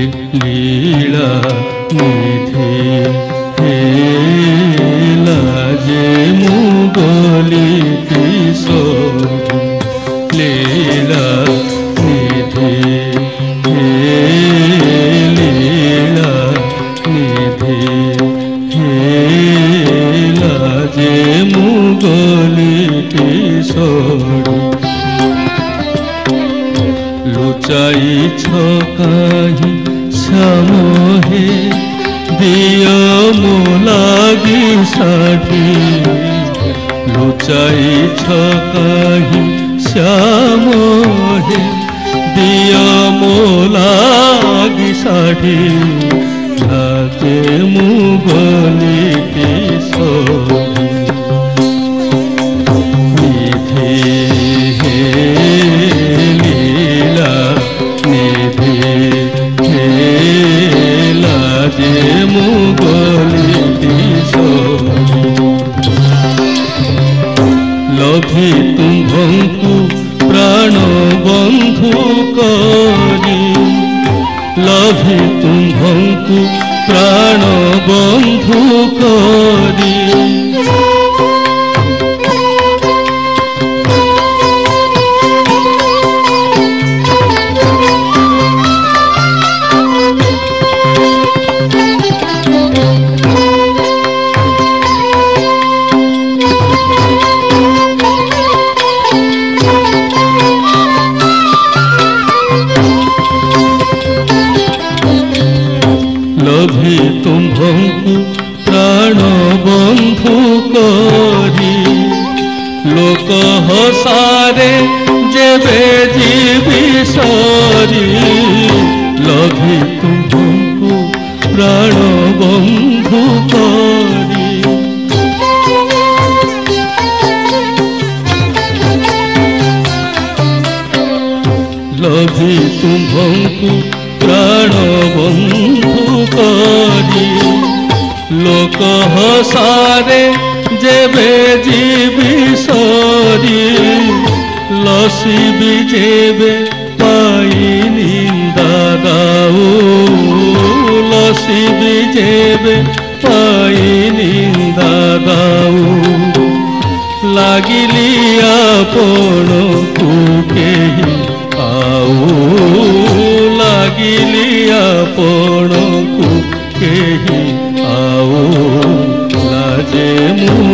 लीला निधि हेला जे मुगली किशोरी लीला निधि लीला निधि हेला जे मुगली किशोरी लुचाईछ कहीं श्याम हे दिया मो लागी साठी लुचाईछ कहीं श्याम हे दिया मो लागी साठी लागे मुगली किशोरी निधि लीला निधि हेला जे मुगली किशोरी लभि तुम्भंकु प्राण बंधु करी लभि तुम्भंकु प्राण बंधु करी लभि तुम्भंकु प्राण बंधु करी लोक हसारे जेबे जीवी सरी लभि तुम्भंकु प्राण बंधु करी लभि तुम्भंकु प्राण बंधु करी लोक हसारे जेबे जीवी सरी लसिबी जेबे पाई निंदा दाऊ लसिबी जेबे पाई निंदा दाऊ लागिली आपणकु केही आऊ लागिली आपणकु केही आओ लाजे मु